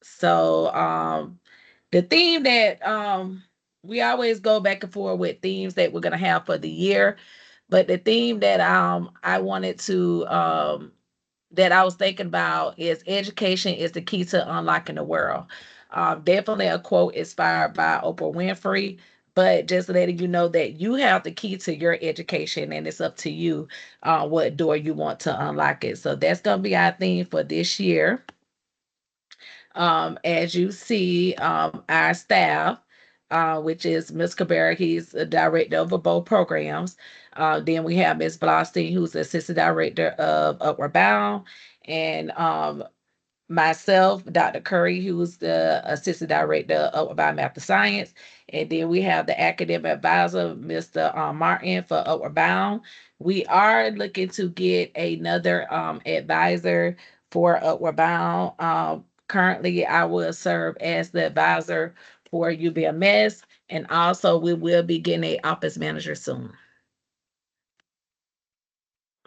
So the theme that we always go back and forth with themes that we're gonna have for the year, but the theme that I wanted to that I was thinking about is education is the key to unlocking the world. Definitely a quote inspired by Oprah Winfrey, but just letting you know that you have the key to your education and it's up to you what door you want to unlock it. So that's going to be our theme for this year. As you see, our staff, which is Ms. Cabrera, he's the director of both programs. Then we have Ms. Blostein, who's the assistant director of Upward Bound, and myself, Dr. Curry, who's the assistant director of Biomath Science. And then we have the academic advisor, Mr. Martin, for Upward Bound. We are looking to get another advisor for Upward Bound. Currently, I will serve as the advisor for UBMS, and also we will be getting a office manager soon.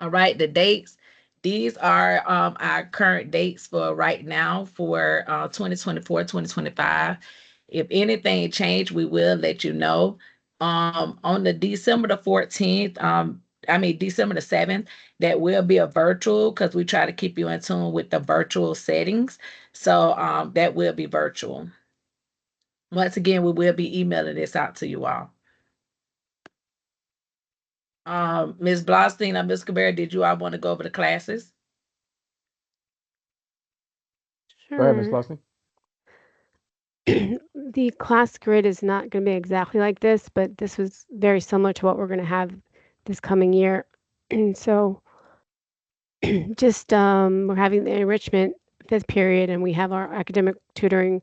All right, the dates. These are our current dates for right now for 2024, 2025. If anything changed, we will let you know. On the December the 14th, December the 7th, that will be a virtual because we try to keep you in tune with the virtual settings. So that will be virtual. Once again, we will be emailing this out to you all. Ms. Blostein or Ms. Cabrera, did you all want to go over the classes? Go ahead, Ms. Sure. Lusty. The class grid is not going to be exactly like this, but this was very similar to what we're going to have this coming year. And so just we're having the enrichment fifth period, and we have our academic tutoring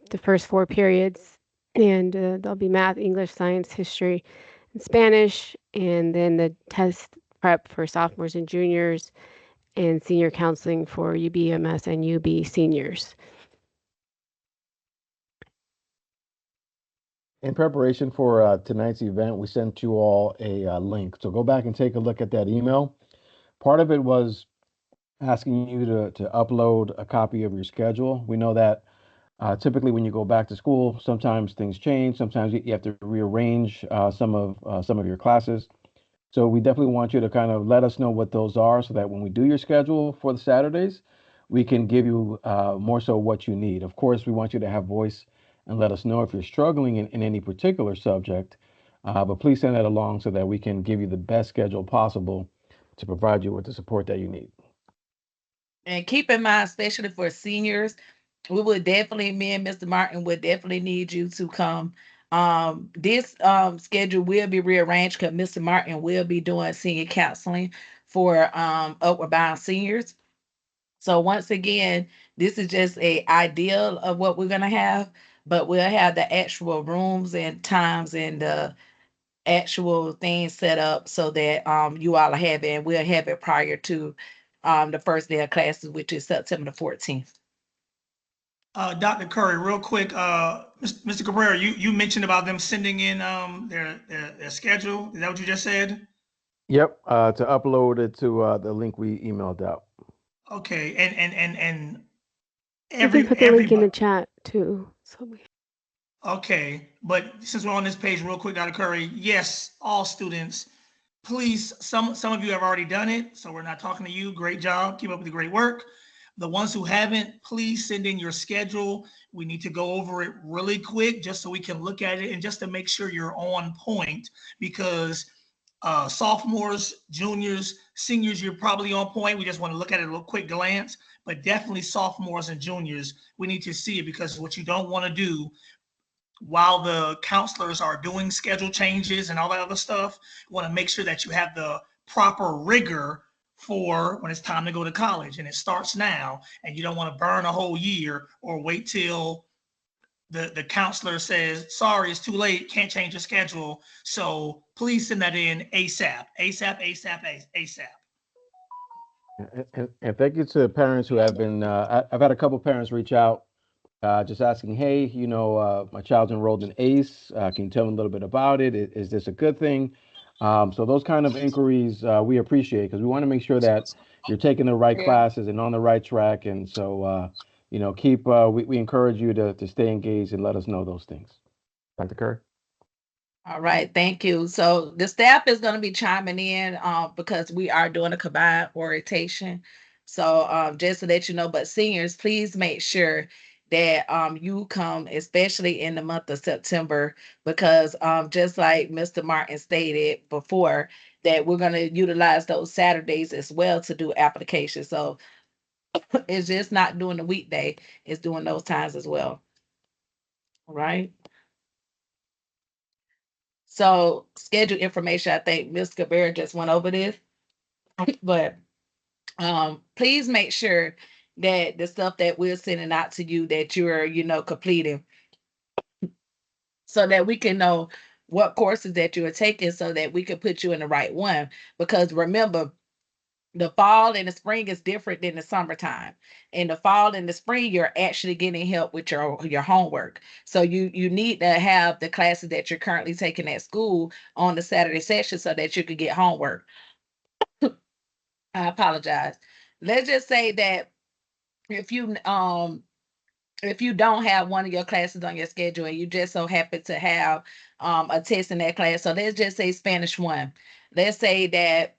the first four periods. And there'll be math, English, science, history, and Spanish, and then the test prep for sophomores and juniors, and senior counseling for UBMS and UB seniors. In preparation for tonight's event, we sent you all a link. So go back and take a look at that email. Part of it was asking you to upload a copy of your schedule. We know that typically when you go back to school, sometimes things change. Sometimes you have to rearrange some of your classes. So we definitely want you to kind of let us know what those are so that when we do your schedule for the Saturdays, we can give you more so what you need. Of course, we want you to have voice and let us know if you're struggling in any particular subject. But please send that along so that we can give you the best schedule possible to provide you with the support that you need. And keep in mind, especially for seniors, we would definitely, me and Mr. Martin would definitely need you to come. This schedule will be rearranged because Mr. Martin will be doing senior counseling for Upward Bound seniors. So once again, this is just a ideal of what we're gonna have, but we'll have the actual rooms and times and the actual things set up so that you all have it, and we'll have it prior to the first day of classes, which is September the 14th. Dr. Curry, real quick, Mr. Cabrera, you mentioned about them sending in their schedule. Is that what you just said? Yep, to upload it to the link we emailed out. Okay, and We can put the link in everybody. the chat too. So we Okay, but since we're on this page, real quick, Dr. Curry, yes, all students, please. Some of you have already done it, so we're not talking to you. Great job, keep up with the great work. The ones who haven't, please send in your schedule. We need to go over it really quick just so we can look at it and just to make sure you're on point because sophomores, juniors, seniors, you're probably on point. We just want to look at it a little quick glance, but definitely sophomores and juniors, we need to see it because what you don't want to do while the counselors are doing schedule changes and all that other stuff, you want to make sure that you have the proper rigor for when it's time to go to college and it starts now and you don't want to burn a whole year or wait till the counselor says, sorry, it's too late, can't change the schedule. So please send that in ASAP, ASAP, ASAP, ASAP. And thank you to parents who have been. I've had a couple parents reach out, just asking, "Hey, my child's enrolled in ACE. Can you tell me a little bit about it? Is this a good thing?" So those kind of inquiries we appreciate because we want to make sure that you're taking the right Yeah. classes and on the right track. And so keep we encourage you to stay engaged and let us know those things. Dr. Curry. All right, thank you. So the staff is going to be chiming in because we are doing a combined orientation. So just to let you know, but seniors, please make sure that you come, especially in the month of September, because just like Mr. Martin stated before, that we're going to utilize those Saturdays as well to do applications. So it's just not doing the weekday, it's doing those times as well. All right. So schedule information, I think Ms. Cabrera just went over this, but please make sure that the stuff that we're sending out to you that you're, completing so that we can know what courses that you are taking so that we can put you in the right one. Because remember, the fall and the spring is different than the summertime. In the fall and the spring, you're actually getting help with your homework. So you need to have the classes that you're currently taking at school on the Saturday session so that you can get homework. I apologize. Let's just say that if you um if you don't have one of your classes on your schedule and you just so happen to have a test in that class, so let's just say Spanish 1. Let's say that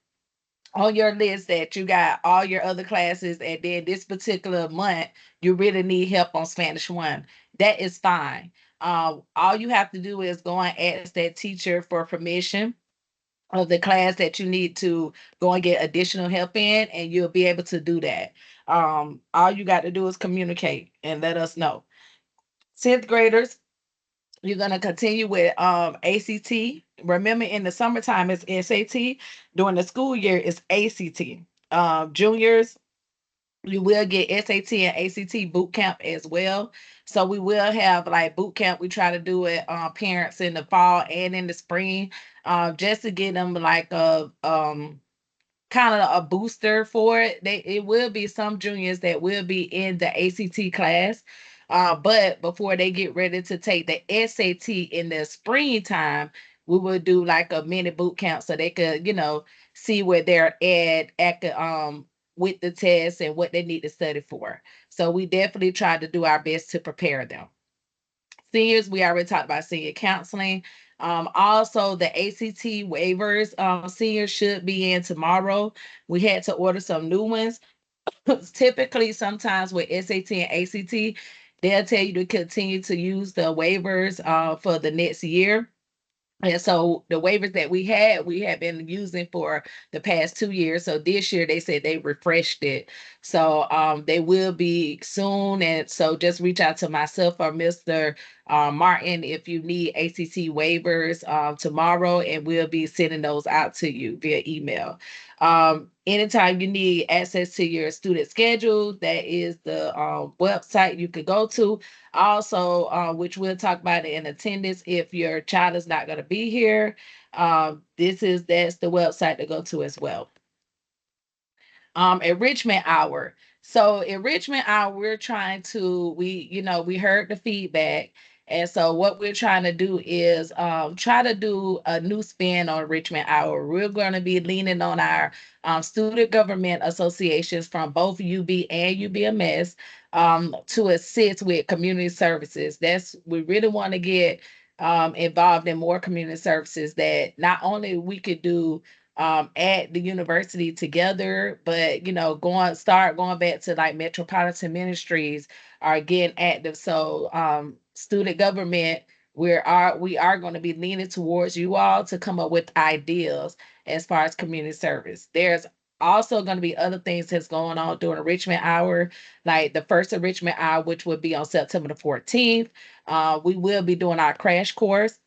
on your list that you got all your other classes, and then this particular month you really need help on Spanish 1. That is fine. All you have to do is go and ask that teacher for permission of the class that you need to go and get additional help in, and you'll be able to do that. All you got to do is communicate and let us know. 10th graders, you're going to continue with ACT. Remember, in the summertime, it's SAT. During the school year, it's ACT. Juniors, you will get SAT and ACT boot camp as well. So we will have like boot camp. We try to do it parents in the fall and in the spring, just to get them like a kind of a booster for it. It will be some juniors that will be in the ACT class. But before they get ready to take the SAT in the springtime, we will do like a mini boot camp so they could, see where they're at the with the test and what they need to study for. So we definitely try to do our best to prepare them. Seniors, we already talked about senior counseling. Also, the ACT waivers, seniors should be in tomorrow. We had to order some new ones. Typically, sometimes with SAT and ACT, they'll tell you to continue to use the waivers for the next year. And so the waivers that we have been using for the past 2 years. So this year they said they refreshed it. So they will be soon. And so just reach out to myself or Mr. Martin if you need ACT waivers tomorrow, and we'll be sending those out to you via email. Anytime you need access to your student schedule, that is the website you could go to. Also, which we'll talk about in attendance if your child is not going to be here. That's the website to go to as well. Enrichment hour. So enrichment hour, we're trying to, we heard the feedback. And so what we're trying to do is try to do a new spin on enrichment hour. We're going to be leaning on our student government associations from both UB and UBMS to assist with community services. We really want to get involved in more community services that not only we could do at the university together, but start going back to like metropolitan ministries are getting active. So student government, we are going to be leaning towards you all to come up with ideas as far as community service. There's also going to be other things that's going on during enrichment hour, like the first enrichment hour, which would be on September the 14th. We will be doing our crash course.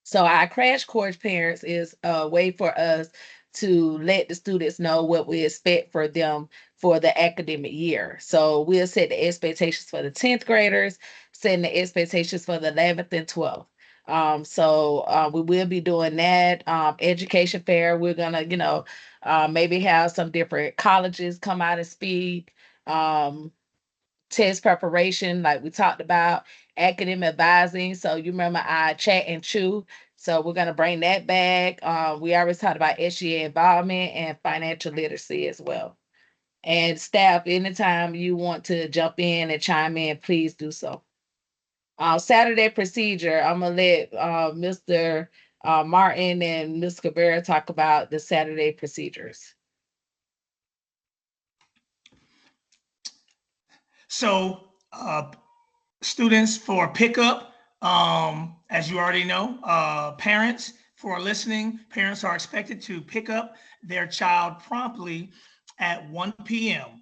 So our crash course parents is a way for us to let the students know what we expect for them for the academic year. So we'll set the expectations for the 10th graders, setting the expectations for the 11th and 12th. So we will be doing that education fair. We're gonna, maybe have some different colleges come out and speak. Test preparation, like we talked about, academic advising. So you remember I chat and chew. So we're gonna bring that back. We always talked about SGA involvement and financial literacy as well. And staff, anytime you want to jump in and chime in, please do so. Saturday procedure, I'm gonna let Mr. Martin and Ms. Cabrera talk about the Saturday procedures. So, students for pickup, as you already know, parents for listening, parents are expected to pick up their child promptly at 1 p.m.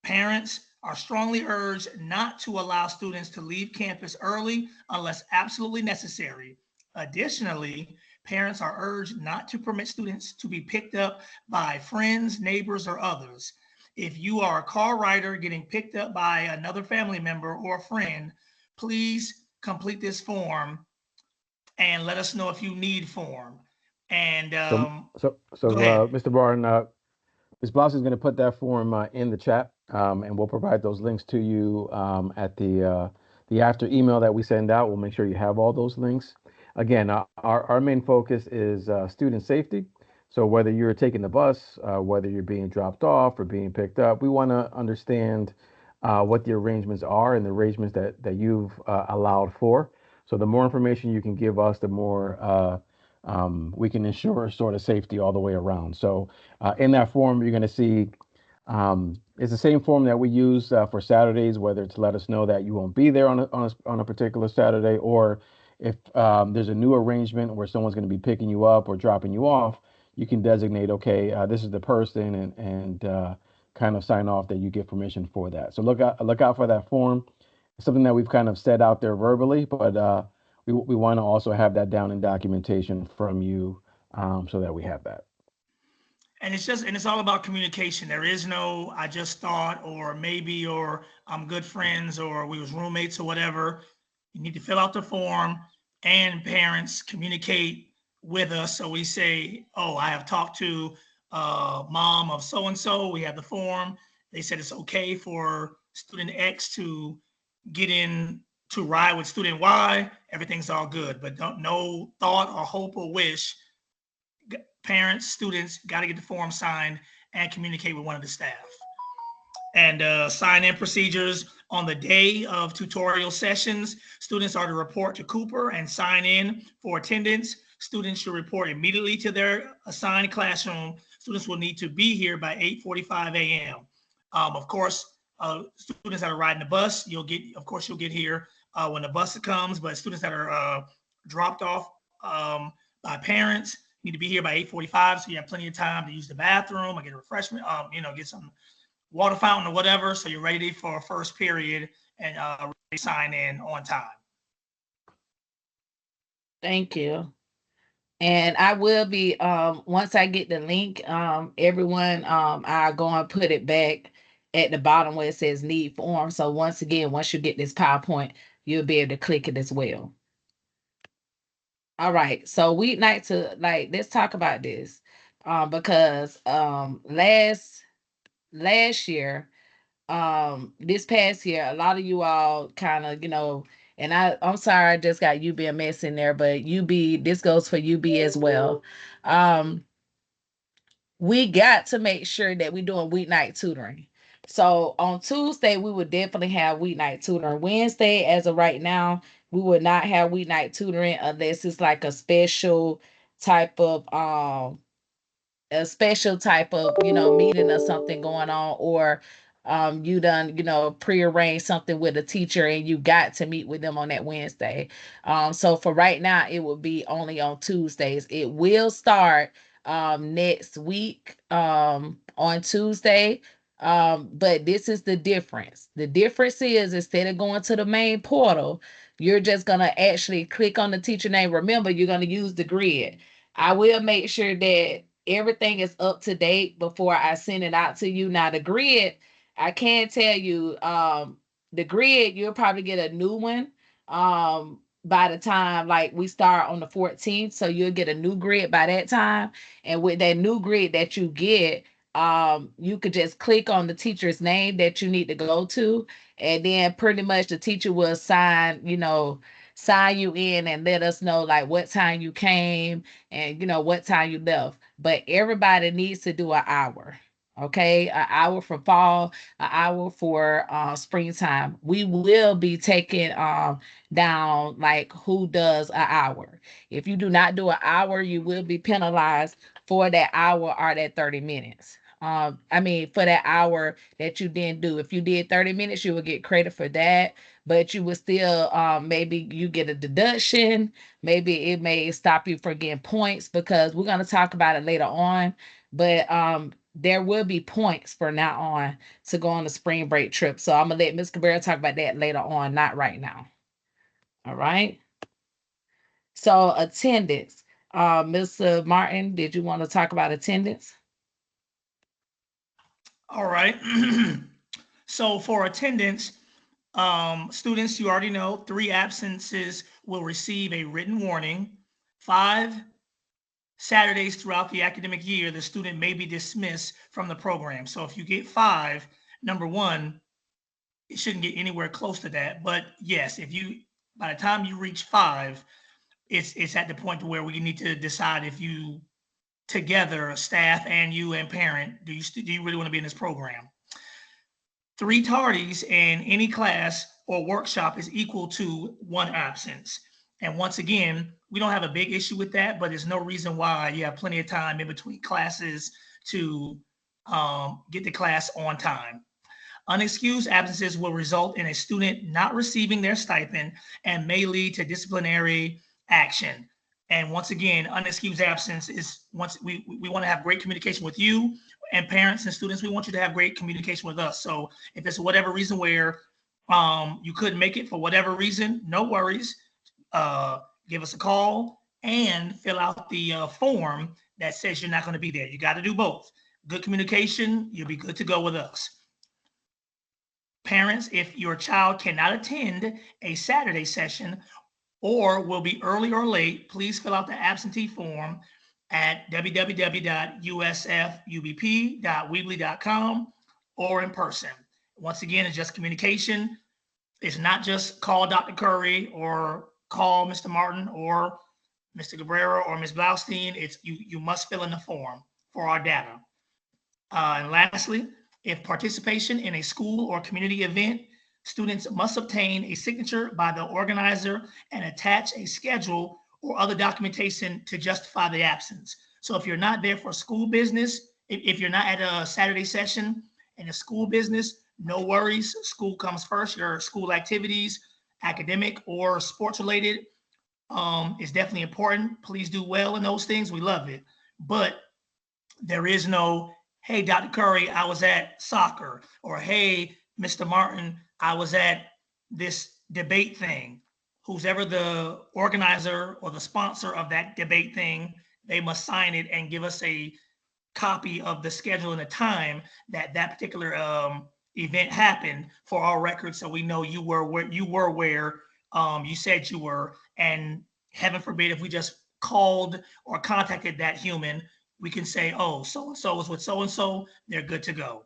Parents are strongly urged not to allow students to leave campus early unless absolutely necessary. Additionally, parents are urged not to permit students to be picked up by friends, neighbors, or others. If you are a car rider getting picked up by another family member or a friend, please complete this form and let us know if you need form. And So, go ahead. Mr. Barton, Ms. Bloss is going to put that form in the chat, and we'll provide those links to you at the after email that we send out. We'll make sure you have all those links. Again, our main focus is student safety. So whether you're taking the bus, whether you're being dropped off or being picked up, we want to understand what the arrangements are and the arrangements that you've allowed for. So the more information you can give us, the more we can ensure sort of safety all the way around. So in that form, you're going to see it's the same form that we use for Saturdays, whether to let us know that you won't be there on a particular Saturday, or if there's a new arrangement where someone's going to be picking you up or dropping you off, you can designate, okay, this is the person, and kind of sign off that you give permission for that. So look out for that form. It's something that we've kind of said out there verbally, but we want to also have that down in documentation from you, so that we have that. And it's all about communication. There is no I just thought or maybe or I'm good friends or we was roommates or whatever. You need to fill out the form, and parents communicate with us. So we say, oh, I have talked to mom of so and so. We have the form. They said it's okay for student X to get in to ride with student Y. Everything's all good, but no thought or hope or wish. Parents, students got to get the form signed and communicate with one of the staff. And sign-in procedures on the day of tutorial sessions. Students are to report to Cooper and sign in for attendance. Students should report immediately to their assigned classroom. Students will need to be here by 8:45 a.m. Of course, students that are riding the bus, you'll get here when the bus comes. But students that are dropped off by parents need to be here by 8:45, so you have plenty of time to use the bathroom or get a refreshment, get some water fountain or whatever, so you're ready for a first period and sign in on time. Thank you. And I will be once I get the link, everyone, I'll go and put it back at the bottom where it says need form. So once again, once you get this PowerPoint, you'll be able to click it as well. All right. So weeknight to like let's talk about this. Because last year, this past year, a lot of you all kind of, and I'm sorry I just got UBMS in there, but this goes for UB as well. Um, we got to make sure that we're doing weeknight tutoring. So on Tuesday, we would definitely have weeknight tutoring. Wednesday, as of right now, we would not have weeknight tutoring unless it's like type of um a special type of meeting or something going on, or you done prearrange something with a teacher and you got to meet with them on that Wednesday. So for right now it will be only on Tuesdays. It will start next week on Tuesday. But this is the difference is, instead of going to the main portal, you're just going to actually click on the teacher name. Remember, you're going to use the grid. I will make sure that everything is up to date before I send it out to you. Now the grid, I can tell you, the grid, you'll probably get a new one by the time like we start on the 14th. So you'll get a new grid by that time. And with that new grid that you get, you could just click on the teacher's name that you need to go to, and then pretty much the teacher will sign you in and let us know like what time you came and what time you left. But everybody needs to do an hour. Okay, an hour for fall, an hour for springtime. We will be taking down like who does an hour. If you do not do an hour, you will be penalized for that hour or that 30 minutes. I mean, for that hour that you didn't do. If you did 30 minutes, you will get credit for that, but you will still maybe you get a deduction. Maybe it may stop you from getting points because we're going to talk about it later on. But there will be points for now on to go on the spring break trip. So I'm gonna let Ms. Cabrera talk about that later on, not right now. All right. So attendance. Mr. Martin, did you want to talk about attendance? All right. So for attendance, students, you already know, 3 absences will receive a written warning. 5 Saturdays throughout the academic year, the student may be dismissed from the program. So if you get 5, number one, it shouldn't get anywhere close to that. But yes, if you by the time you reach 5, it's at the point where we need to decide if you together, staff and you and parent, do you really want to be in this program? 3 tardies in any class or workshop is equal to 1 absence. And once again, we don't have a big issue with that, but there's no reason why. You have plenty of time in between classes to get to class on time. Unexcused absences will result in a student not receiving their stipend and may lead to disciplinary action. And once again, unexcused absence is once we want to have great communication with you and parents and students. We want you to have great communication with us. So if it's whatever reason where you couldn't make it for whatever reason, no worries. Uh, Give us a call and fill out the form that says you're not going to be there. You got to do both. Good communication, you'll be good to go with us. Parents, if your child cannot attend a Saturday session or will be early or late, please fill out the absentee form at www.usfubp.weebly.com or in person. Once again, it's just communication. It's not just call Dr. Curry or call Mr. Martin or Mr. Cabrera or Ms. Blaustein. It's you must fill in the form for our data. And lastly, if participation in a school or community event, students must obtain a signature by the organizer and attach a schedule or other documentation to justify the absence. So if you're not there for school business, if you're not at a Saturday session in a school business, no worries. School comes first. Your school activities, academic or sports related, is definitely important. Please do well in those things. We love it. But there is no, hey, Dr. Curry, I was at soccer, or hey, Mr. Martin, I was at this debate thing. Who's ever the organizer or the sponsor of that debate thing, they must sign it and give us a copy of the schedule and the time that that particular event happened for our records, so we know you were where you said you were. And heaven forbid if we just called or contacted that human, we can say, oh, so and so was with so and so, they're good to go.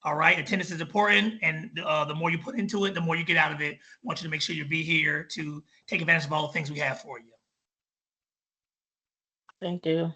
All right, attendance is important, and the more you put into it, the more you get out of it. I want you to make sure you be here to take advantage of all the things we have for you. Thank you.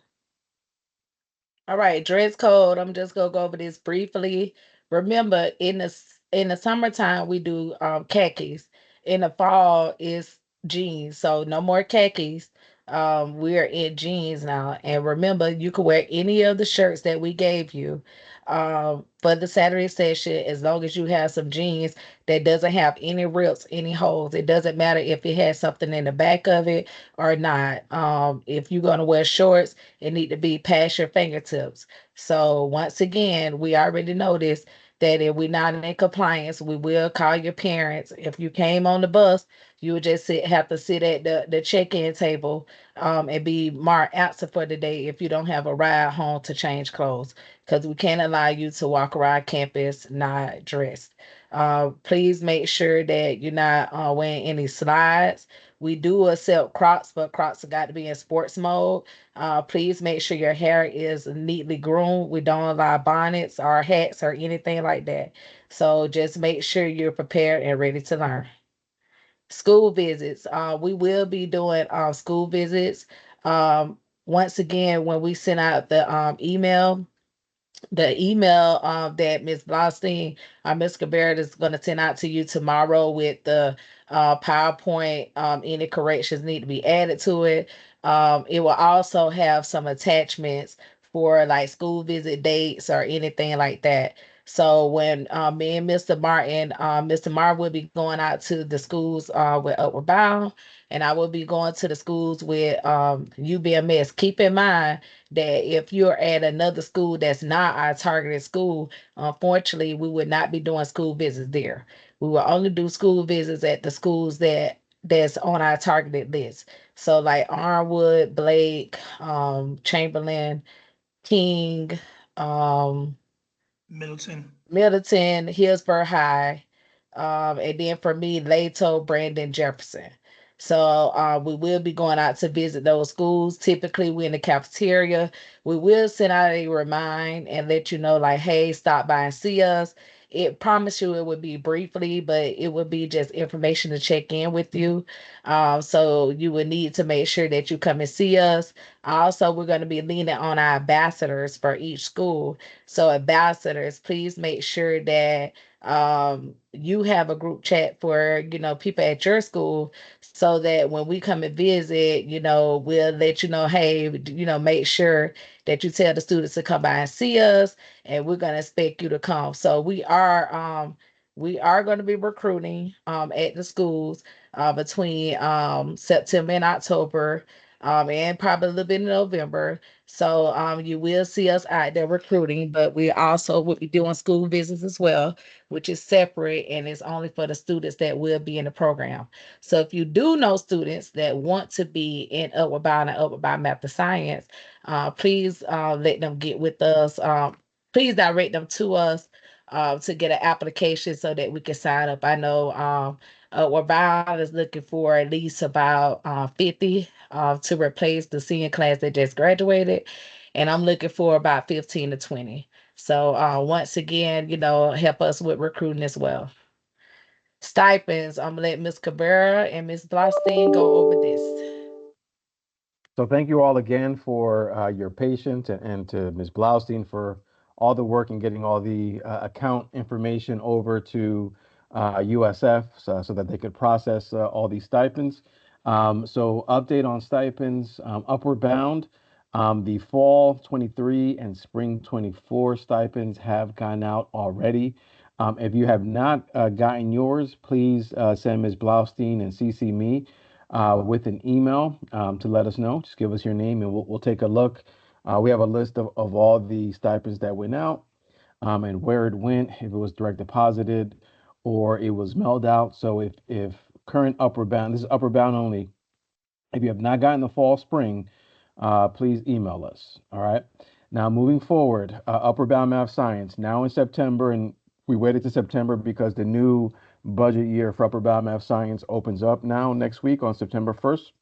All right, dress code. I'm just gonna go over this briefly. Remember, in the summertime we do khakis. In the fall is jeans. So no more khakis. We're in jeans now. And remember, you can wear any of the shirts that we gave you for the Saturday session as long as you have some jeans that doesn't have any rips, any holes. It doesn't matter if it has something in the back of it or not. If you're gonna wear shorts, it need to be past your fingertips. So once again, we already noticed that if we're not in compliance, we will call your parents. If you came on the bus, you would just have to sit at the check-in table and be marked absent for the day if you don't have a ride home to change clothes, because we can't allow you to walk around campus not dressed. Please make sure that you're not wearing any slides. We do accept Crocs, but Crocs have got to be in sports mode. Please make sure your hair is neatly groomed. We don't allow bonnets or hats or anything like that. So just make sure you're prepared and ready to learn. School visits. We will be doing school visits. Once again, when we send out the email, the email that Miss Blostein, Miss Cabrera is going to send out to you tomorrow with the PowerPoint. Any corrections need to be added to it. It will also have some attachments for like school visit dates or anything like that. So when me and Mr. Martin will be going out to the schools with Upward Bound, and I will be going to the schools with UBMS. Keep in mind that if you're at another school that's not our targeted school, unfortunately, we would not be doing school visits there. We will only do school visits at the schools that's on our targeted list. So like Arnwood, Blake, Chamberlain, King, um, Middleton. Middleton, Hillsborough High, and then for me, Lato, Brandon, Jefferson. So we will be going out to visit those schools. Typically, we're in the cafeteria. We will send out a remind and let you know, like, hey, stop by and see us. It promise you it would be briefly, but it would be just information to check in with you. So you would need to make sure that you come and see us. Also, we're going to be leaning on our ambassadors for each school. So ambassadors, please make sure that you have a group chat for people at your school, so that when we come and visit, we'll let you know, hey, make sure that you tell the students to come by and see us, and we're going to expect you to come. So we are going to be recruiting at the schools between September and October, and probably a little bit in November. So you will see us out there recruiting, but we also will be doing school visits as well, which is separate and it's only for the students that will be in the program. So if you do know students that want to be in Upward Bound and Upward Bound Math and Science, please let them get with us. Please direct them to us to get an application so that we can sign up. I know Upward Bound is looking for at least about 50 to replace the senior class that just graduated. And I'm looking for about 15 to 20. So once again, help us with recruiting as well. Stipends, I'm gonna let Miss Cabrera and Miss Blostein go over this. So thank you all again for your patience, and to Ms. Blaustein for all the work in getting all the account information over to USF, so that they could process all these stipends. So update on stipends, Upward Bound, the fall 23 and spring 24 stipends have gone out already. If you have not gotten yours, please send Ms. Blaustein and CC me with an email to let us know. Just give us your name and we'll take a look. We have a list of all the stipends that went out, and where it went, if it was direct deposited or it was mailed out. So if current Upward Bound, this is Upward Bound only, if you have not gotten the fall spring, please email us. All right. Now, moving forward, Upward Bound Math Science, now in September, and we waited to September because the new budget year for Upward Bound Math Science opens up now next week on September 1st.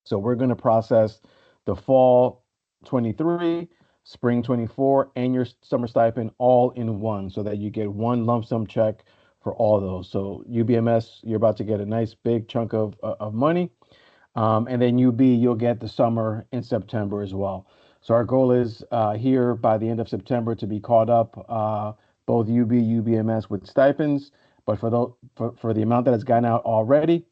So we're going to process the fall 23, spring 24, and your summer stipend all in one, so that you get one lump sum check for all those. So UBMS, you're about to get a nice big chunk of money. And then UB, you'll get the summer in September as well. So our goal is here by the end of September to be caught up, both UB, UBMS with stipends. But for the amount that has gone out already,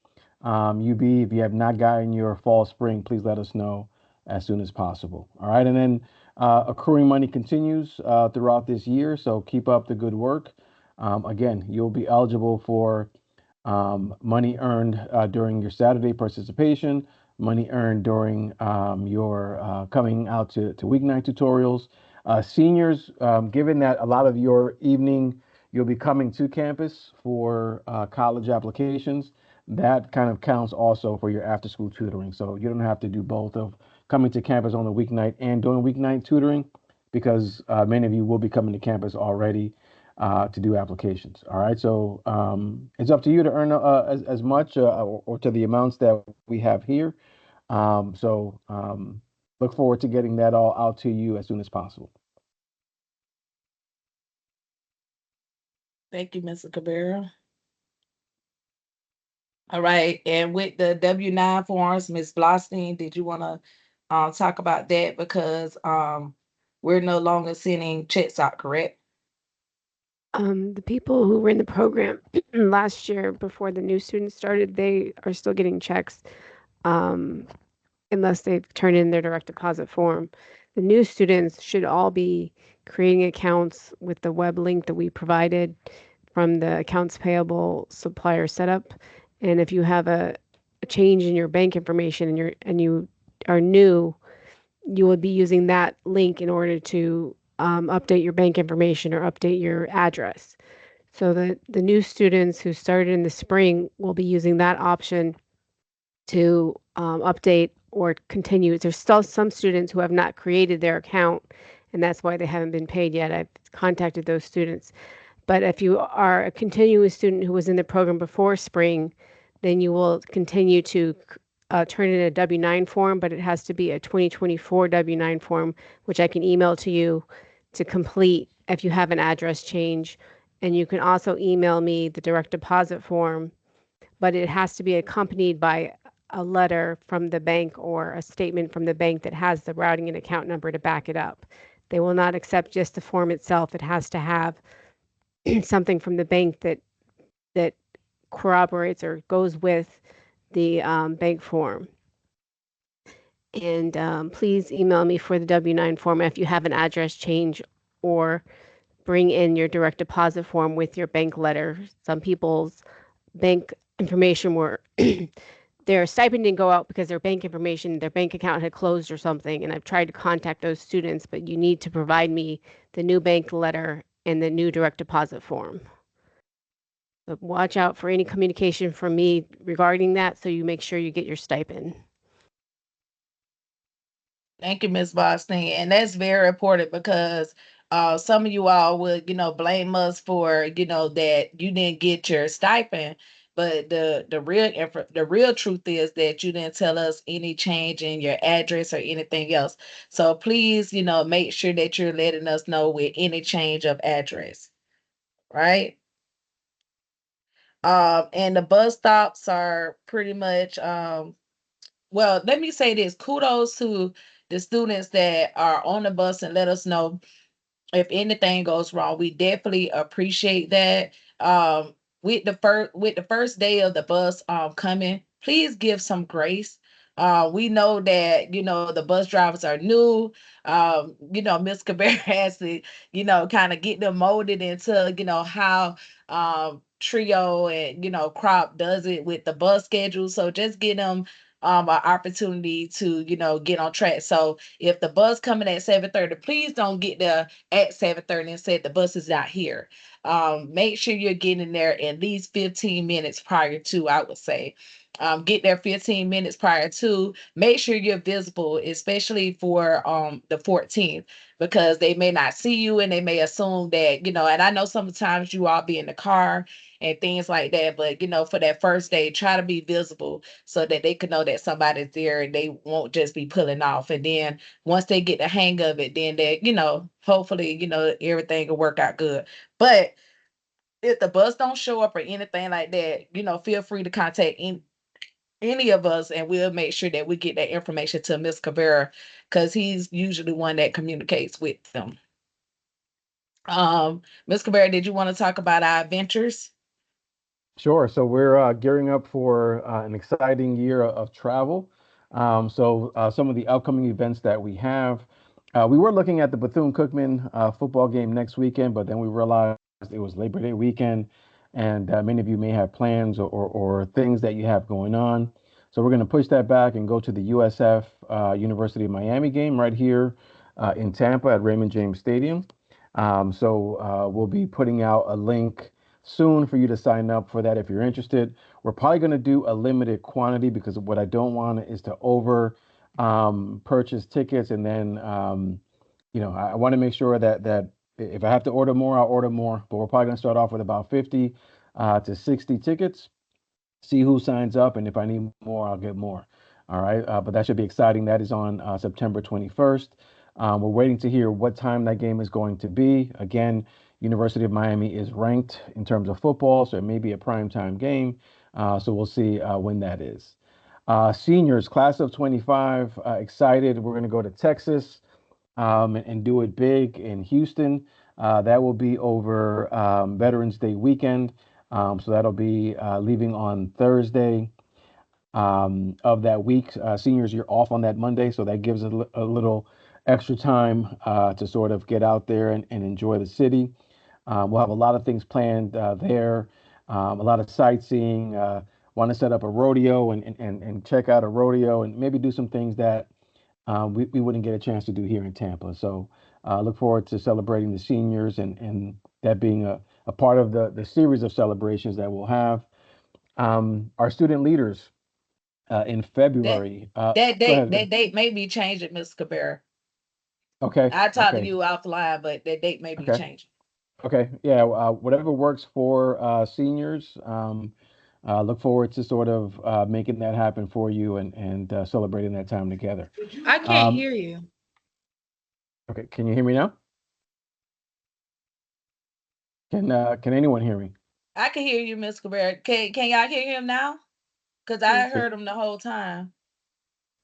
UB, if you have not gotten your fall spring, please let us know as soon as possible. All right. And then accruing money continues throughout this year. So keep up the good work. Again, you'll be eligible for money earned during your Saturday participation, money earned during your coming out to weeknight tutorials. Seniors, given that a lot of your evening, you'll be coming to campus for college applications, that kind of counts also for your after school tutoring. So you don't have to do both of coming to campus on the weeknight and doing weeknight tutoring, because many of you will be coming to campus already to do applications. All right, so it's up to you to earn as much or to the amounts that we have here. So look forward to getting that all out to you as soon as possible. Thank you, Mr. Cabrera. All right, and with the W-9 forms, Miss Blostein, did you want to talk about that? Because we're no longer sending checks out, correct? The people who were in the program last year before the new students started, they are still getting checks, um, unless they've turned in their direct deposit form. The new students should all be creating accounts with the web link that we provided from the accounts payable supplier setup. And if you have a change in your bank information and you are new, you would be using that link in order to update your bank information or update your address. So the new students who started in the spring will be using that option to update or continue. There's still some students who have not created their account, and that's why they haven't been paid yet. I've contacted those students. But if you are a continuous student who was in the program before spring, then you will continue to turn in a W-9 form, but it has to be a 2024 W-9 form, which I can email to you to complete if you have an address change. And you can also email me the direct deposit form, but it has to be accompanied by a letter from the bank or a statement from the bank that has the routing and account number to back it up. They will not accept just the form itself. It has to have something from the bank that corroborates or goes with the bank form. And please email me for the W-9 form if you have an address change, or bring in your direct deposit form with your bank letter. Some people's bank information were their stipend didn't go out because their bank information, their bank account had closed or something. And I've tried to contact those students, but you need to provide me the new bank letter and the new direct deposit form. But watch out for any communication from me regarding that so you make sure you get your stipend. Thank you, Ms. Boston. And that's very important because some of you all would, blame us for, that you didn't get your stipend. But the real truth is that you didn't tell us any change in your address or anything else. So please, make sure that you're letting us know with any change of address, right? And the bus stops are pretty much well, let me say this. Kudos to the students that are on the bus and let us know if anything goes wrong. We definitely appreciate that. With the first day of the bus coming, please give some grace. We know that the bus drivers are new. Miss Cabrera has to kind of get them molded into how Trio and Crop does it with the bus schedule. So just get them an opportunity to get on track. So if the bus coming at 7:30, please don't get there at 7:30 and said the bus is not here. Make sure you're getting there at least 15 minutes prior to, I would say. Get there 15 minutes prior to. Make sure you're visible, especially for the 14th, because they may not see you and they may assume that, and I know sometimes you all be in the car and things like that, but for that first day, try to be visible so that they can know that somebody's there and they won't just be pulling off. And then once they get the hang of it, then they, hopefully, everything will work out good. But if the bus don't show up or anything like that, feel free to contact any of us and we'll make sure that we get that information to Miss Cabrera because he's usually one that communicates with them. Miss Cabrera, did you want to talk about our adventures? Sure. So we're gearing up for an exciting year of travel. Some of the upcoming events that we have, we were looking at the Bethune-Cookman football game next weekend, but then we realized it was Labor Day weekend, and many of you may have plans or things that you have going on. So we're going to push that back and go to the USF University of Miami game right here in Tampa at Raymond James Stadium. We'll be putting out a link soon for you to sign up for that if you're interested. We're probably going to do a limited quantity because what I don't want is to over purchase tickets and then I want to make sure that if I have to order more, I'll order more. But we're probably going to start off with about 50 to 60 tickets, see who signs up, and if I need more, I'll get more. All right, but that should be exciting. That is on September 21st. We're waiting to hear what time that game is going to be. Again, University of Miami is ranked in terms of football, so it may be a prime time game. So we'll see when that is. Seniors, class of 25, excited. We're going to go to Texas. and do it big in Houston. That will be over Veterans Day weekend. So that'll be leaving on Thursday of that week. Seniors, you're off on that Monday, so that gives a little extra time to sort of get out there and enjoy the city. We'll have a lot of things planned there, a lot of sightseeing. Want to set up a rodeo and check out a rodeo and maybe do some things that we wouldn't get a chance to do here in Tampa. So look forward to celebrating the seniors and that being a part of the series of celebrations that we'll have. Our student leaders in That February. that Go date ahead. Go that ahead. date may be changing, Mr. Cabrera. Okay. I talked to Okay. you offline, but that date may be Okay. changing. Okay. Yeah. Whatever works for seniors. Look forward to sort of making that happen for you and celebrating that time together. I can't Um, hear you. okay. Can you hear me now? Can anyone hear me? I can hear you, Mr. Cabrera. Can y'all hear him now? Because I Can, heard him the whole time.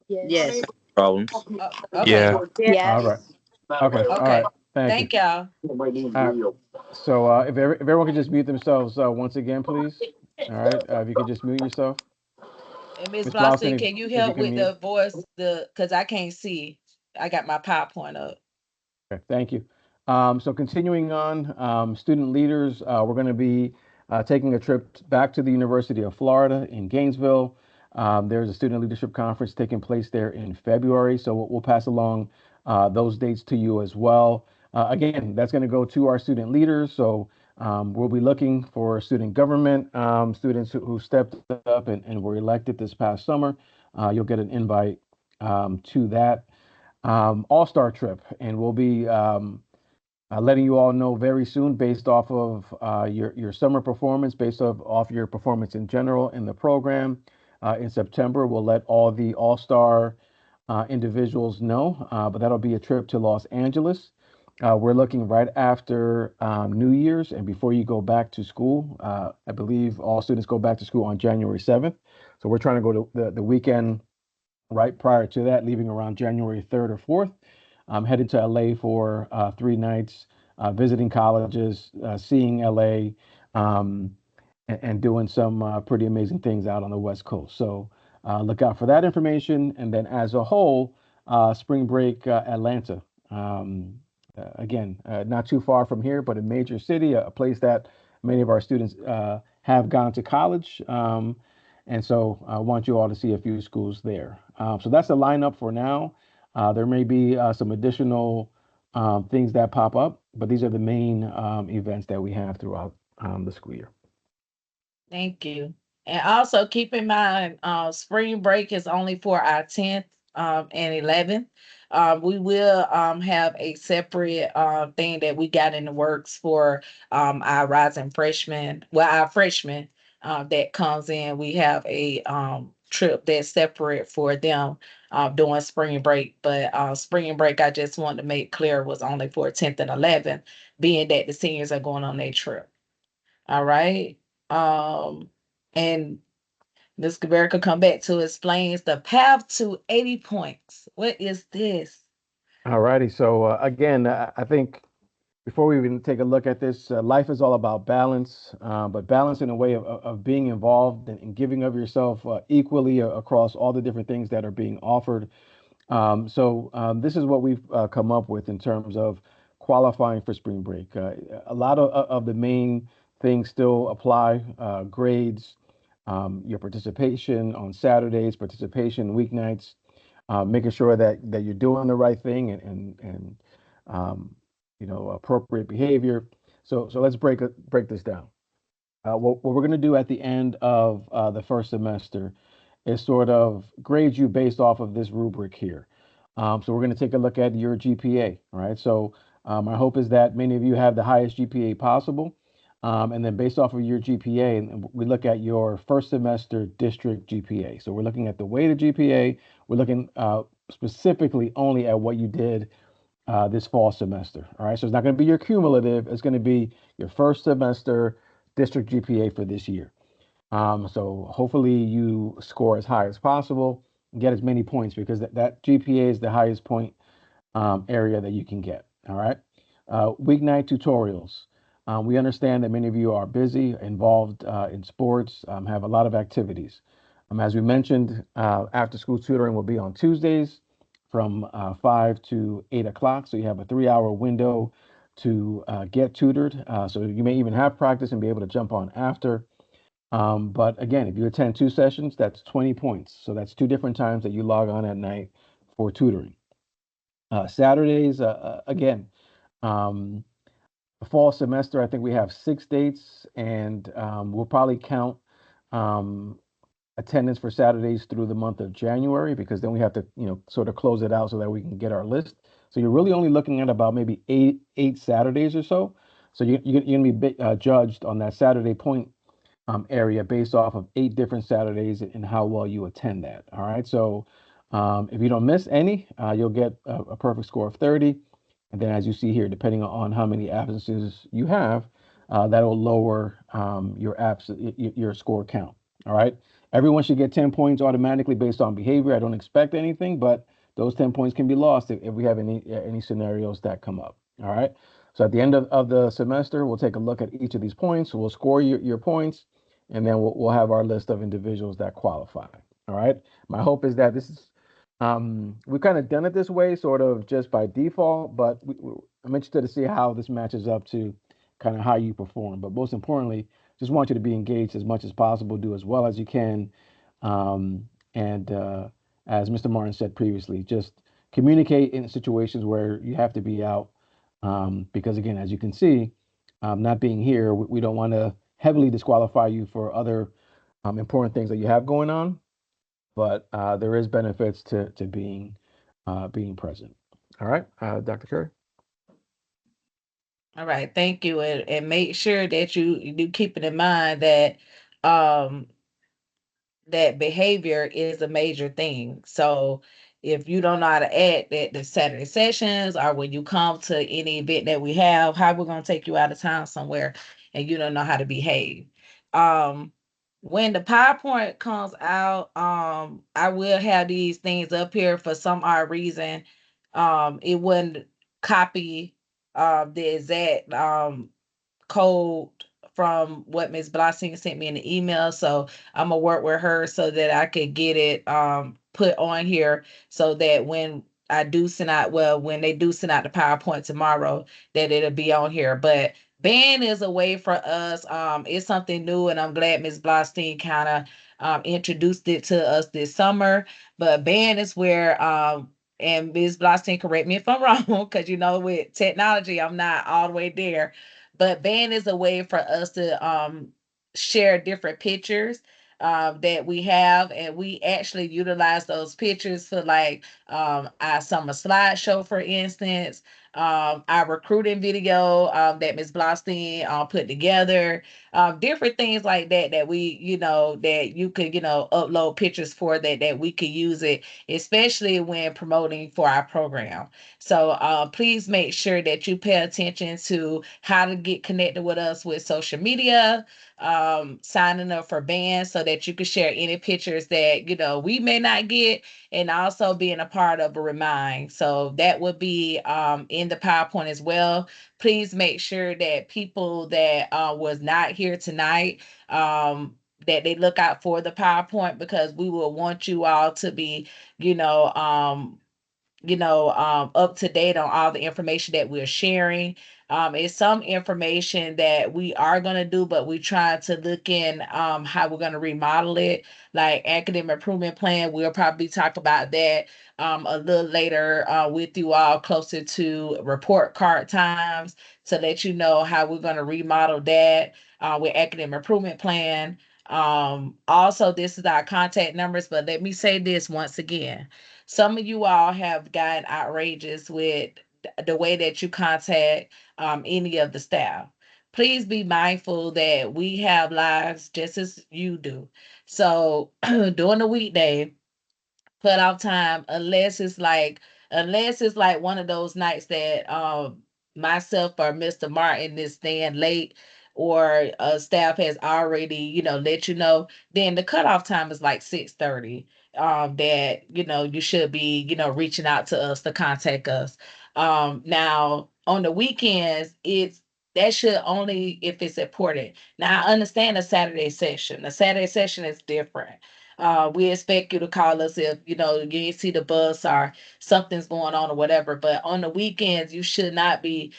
Yes. Problems. Okay. Yeah. all right. Yes. Okay. All right. Okay. Thank you. Thank y'all. All right. So if everyone could just mute themselves once again, please. All right. If you could just mute yourself, And Miss Miss Blossom, Blossom, can you if you help can with mute. the voice? Because I can't see. I got my PowerPoint up. Okay, thank you. So continuing on, student leaders, we're going to be taking a trip back to the University of Florida in Gainesville. There's a student leadership conference taking place there in February, so we'll pass along those dates to you as well. Again, that's going to go to our student leaders, so we'll be looking for student government, students who stepped up and were elected this past summer. You'll get an invite to that all-star trip, and we'll be letting you all know very soon, based off of your summer performance, based off your performance in general in the program. In September, we'll let all the all-star individuals know, but that'll be a trip to Los Angeles. We're looking right after New Year's and before you go back to school. I believe all students go back to school on January 7th. So we're trying to go to the weekend right prior to that, leaving around January 3rd or 4th. I'm headed to LA for 3 nights, visiting colleges, seeing LA, um, and doing some pretty amazing things out on the West Coast. So look out for that information. And then as a whole, spring break Atlanta. Again, not too far from here, but a major city, a place that many of our students have gone to college. And so I want you all to see a few schools there. So that's the lineup for now. There may be some additional things that pop up, but these are the main events that we have throughout the school year. Thank you. And also keep in mind, spring break is only for our 10th and 11th. We will have a separate thing that we got in the works for our rising freshmen. Well, our freshmen that comes in, we have a trip that's separate for them during spring break. But spring break, I just wanted to make clear, was only for 10th and 11th, being that the seniors are going on their trip. All right. Um, and Ms. Cabrera could come back to explains the path to 80 points. What is this? All righty. So again, I think before we even take a look at this, life is all about balance, but balance in a way of being involved and giving of yourself equally across all the different things that are being offered. So this is what we've come up with in terms of qualifying for spring break. A lot of the main things still apply: grades, your participation on Saturdays, participation weeknights, making sure that you're doing the right thing and appropriate behavior. So let's break this down. What we're going to do at the end of the first semester is sort of grade you based off of this rubric here. So we're going to take a look at your GPA. All right. So my hope is that many of you have the highest GPA possible. And then based off of your GPA, and we look at your first semester district GPA. So we're looking at the weighted GPA. We're looking specifically only at what you did this fall semester. All right. So it's not going to be your cumulative. It's going to be your first semester district GPA for this year. So hopefully you score as high as possible, get as many points because that GPA is the highest point area that you can get. All right. Weeknight tutorials. We understand that many of you are busy, involved in sports, have a lot of activities. As we mentioned, after school tutoring will be on Tuesdays from 5 to 8 o'clock. So you have a 3 hour window to get tutored. So you may even have practice and be able to jump on after. But again, if you attend 2 sessions, that's 20 points. So that's 2 different times that you log on at night for tutoring. Saturdays, again, um, the fall semester, I think we have 6 dates, and we'll probably count um, attendance for Saturdays through the month of January, because then we have to, sort of close it out so that we can get our list. So you're really only looking at about maybe eight Saturdays or so. So you're going to be judged on that Saturday point area based off of 8 different Saturdays and how well you attend that. All right. So if you don't miss any, you'll get a perfect score of 30. And then, as you see here, depending on how many absences you have, that'll lower your score count. All right. Everyone should get 10 points automatically based on behavior. I don't expect anything, but those 10 points can be lost if we have any scenarios that come up. All right. So at the end of the semester, we'll take a look at each of these points. So we'll score your points, and then we'll have our list of individuals that qualify. All right. My hope is that this is we've kind of done it this way, sort of just by default, but I'm interested to see how this matches up to kind of how you perform. But most importantly, just want you to be engaged as much as possible, do as well as you can, and as Mr. Martin said previously, just communicate in situations where you have to be out, because again, as you can see, not being here, we don't want to heavily disqualify you for other important things that you have going on, but there is benefits to being present. All right, Dr. Curry. All right, thank you, and make sure that you do keep it in mind that um that behavior is a major thing. So if you don't know how to act at the Saturday sessions, or when you come to any event that we have, how we're gonna take you out of town somewhere and you don't know how to behave. Um when the PowerPoint comes out, I will have these things up here for some odd reason. It wouldn't copy the exact code from what Miss Blossing sent me in the email. So I'm gonna work with her so that I could get it put on here so that when they do send out the PowerPoint tomorrow, that it'll be on here. But band is a way for us. It's something new, and I'm glad Miss Blostein kind of introduced it to us this summer. But band is where and Ms. Blostein, correct me if I'm wrong, because with technology, I'm not all the way there, but band is a way for us to share different pictures that we have, and we actually utilize those pictures for like our summer slideshow, for instance, our recruiting video that Ms. Blostein put together, different things like that that we, that you could, upload pictures for that we could use it, especially when promoting for our program. So please make sure that you pay attention to how to get connected with us with social media, signing up for bands so that you can share any pictures that we may not get, and also being a part of a remind. So that would be in the PowerPoint as well. Please make sure that people that was not here tonight, that they look out for the PowerPoint, because we will want you all to be, you know, um, up to date on all the information that we're sharing. It's some information that we are going to do, but we try to look in how we're going to remodel it, like academic improvement plan. We'll probably talk about that a little later with you all closer to report card times, to let you know how we're going to remodel that with academic improvement plan. Also, this is our contact numbers, but let me say this once again. Some of you all have gotten outrageous with the way that you contact any of the staff. Please be mindful that we have lives just as you do. So during the weekday, put off time, unless it's like one of those nights that myself or Mr. Martin is staying late, or staff has already, let you know, then the cutoff time is like 6:30. That you should be, reaching out to us to contact us. Now on the weekends, that should only if it's important. Now I understand the Saturday session. The Saturday session is different. We expect you to call us if you didn't see the bus or something's going on or whatever. But on the weekends, you should not be,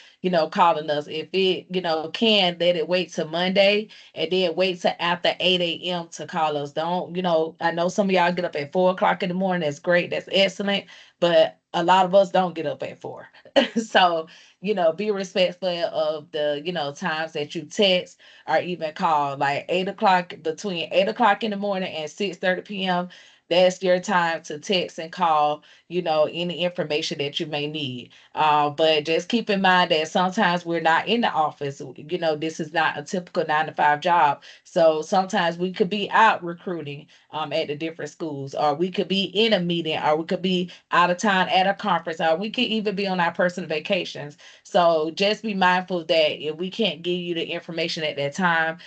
calling us. If it, can, let it wait till Monday and then wait till after 8 a.m. to call us. Don't, I know some of y'all get up at 4 o'clock in the morning. That's great. That's excellent. But a lot of us don't get up at 4. So, be respectful of the, times that you text or even call. Like 8 o'clock, between 8 o'clock in the morning and 6:30 p.m. That's your time to text and call, any information that you may need. But just keep in mind that sometimes we're not in the office. This is not a typical 9 to 5 job. So sometimes we could be out recruiting at the different schools, or we could be in a meeting, or we could be out of town at a conference, or we could even be on our personal vacations. So just be mindful that if we can't give you the information at that time,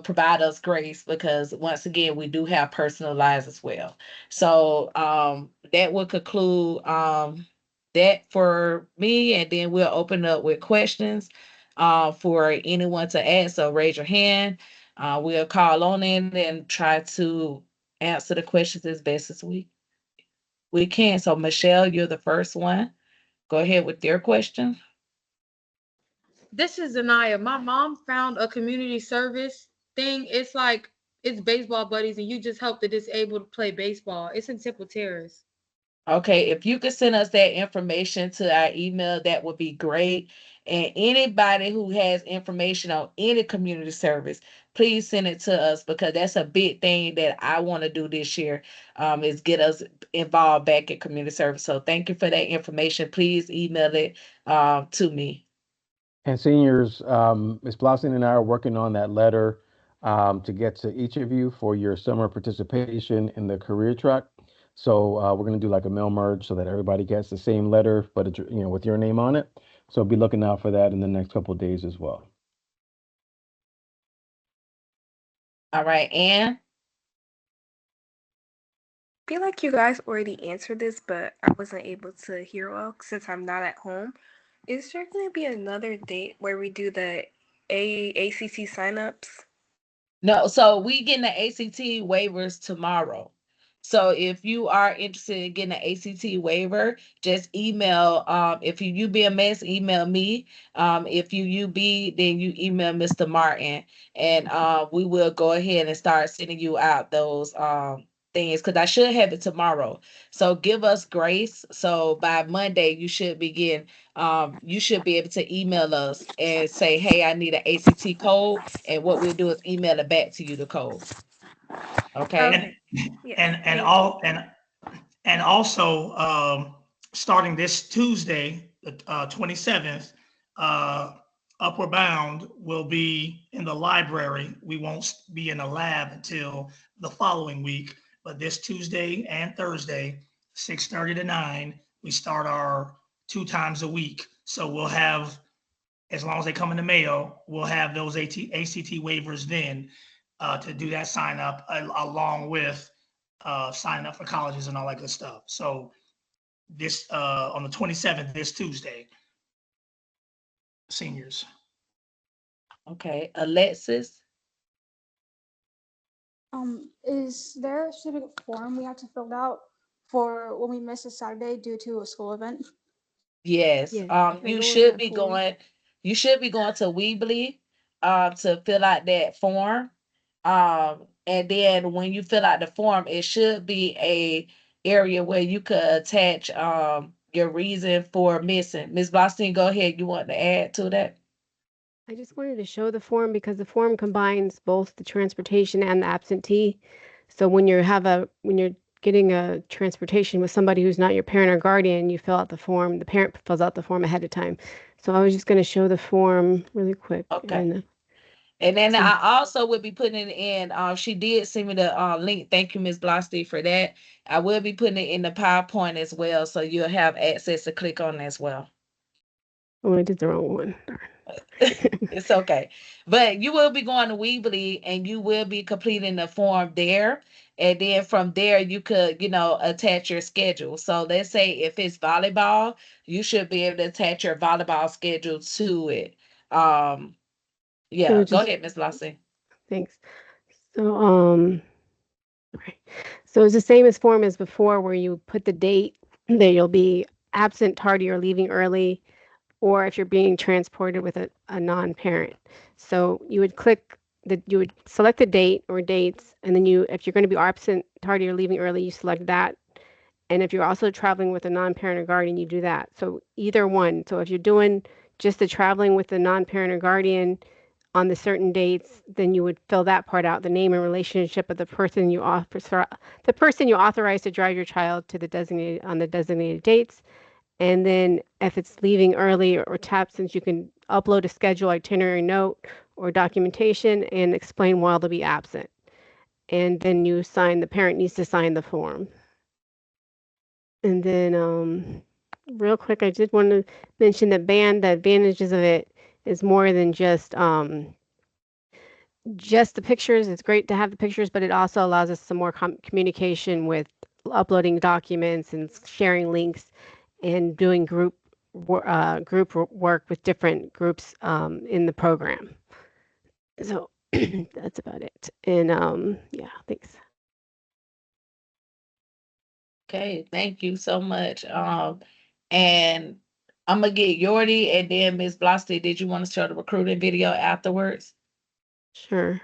provide us grace, because once again, we do have personal lives as well. So that would conclude that for me, and then we'll open up with questions for anyone to ask. So raise your hand. We'll call on in and try to answer the questions as best as we can. So Michelle, you're the first one. Go ahead with your question. This is Anaya. My mom found a community service thing. It's like it's baseball buddies, and you just help the disabled play baseball. It's in Temple Terrace. Okay, if you could send us that information to our email, that would be great. And anybody who has information on any community service, please send it to us, because that's a big thing that I want to do this year, is get us involved back in community service. So thank you for that information. Please email it to me. And seniors, Ms. Blossom and I are working on that letter to get to each of you for your summer participation in the career track. So we're going to do like a mail merge so that everybody gets the same letter, but it's, with your name on it. So be looking out for that in the next couple of days as well. All right, Ann. Feel like you guys already answered this, but I wasn't able to hear well since I'm not at home. Is there going to be another date where we do the ACT signups? No, so we getting the ACT waivers tomorrow. So if you are interested in getting an ACT waiver, just email, if you UBMS, email me. If you UB, then you email Mr. Martin, and we will go ahead and start sending you out those things, because I should have it tomorrow. So give us grace. So by Monday, you should be able to email us and say, hey, I need an ACT code. And what we'll do is email it back to you, the code. Okay. Okay. Yeah. and and Thank you. all and also starting this Tuesday, the 27th, Upward Bound will be in the library. We won't be in the lab until the following week, but this Tuesday and Thursday, 6:30 to 9, we start our 2 times a week. So we'll have, as long as they come in the mail, we'll have those ACT waivers then to do that sign up along with signing up for colleges and all that good stuff. So this on the 27th, this Tuesday, seniors. Okay. Alexis. Is there a specific form we have to fill out for when we miss a Saturday due to a school event? Yes. Yes, You enroll in should that be form. going, to Weebly to fill out that form. And then when you fill out the form, it should be a area where you could attach your reason for missing. Ms. Boston, go ahead. You want to add to that? I just wanted to show the form because the form combines both the transportation and the absentee. So when you're getting a transportation with somebody who's not your parent or guardian, you fill out the form. The parent fills out the form ahead of time. So I was just going to show the form really quick Okay. and And then see. I also will be putting it in. She did send me the link. Thank you, Ms. Blosty, for that. I will be putting it in the PowerPoint as well, so you'll have access to click on as well. Oh, I did the wrong one. It's okay. But you will be going to Weebly and you will be completing the form there. And then from there, you could, attach your schedule. So let's say if it's volleyball, you should be able to attach your volleyball schedule to it. Um, So yeah, go just ahead, Miss Blossom. thanks. So right. So it's the same as form as before, where you put the date that you'll be absent, tardy, or leaving early, or if you're being transported with a non-parent. So you would select the date or dates, and then if you're going to be absent, tardy, or leaving early, you select that. And if you're also traveling with a non-parent or guardian, you do that. So either one. So if you're doing just the traveling with the non-parent or guardian on the certain dates, then you would fill that part out, the name and relationship of the person you authorize to drive your child to the designated dates. And then if it's leaving early or tap, since you can upload a schedule, itinerary note, or documentation and explain why they'll be absent. And then the parent needs to sign the form. And then real quick, I did want to mention that the advantages of it is more than just the pictures. It's great to have the pictures, but it also allows us some more communication with uploading documents and sharing links and doing work with different groups in the program. So that's about it. And yeah, thanks. Okay, thank you so much. And I'm gonna get Yordi and then Miss Blossom. Did you want to show the recruiting video afterwards? Sure.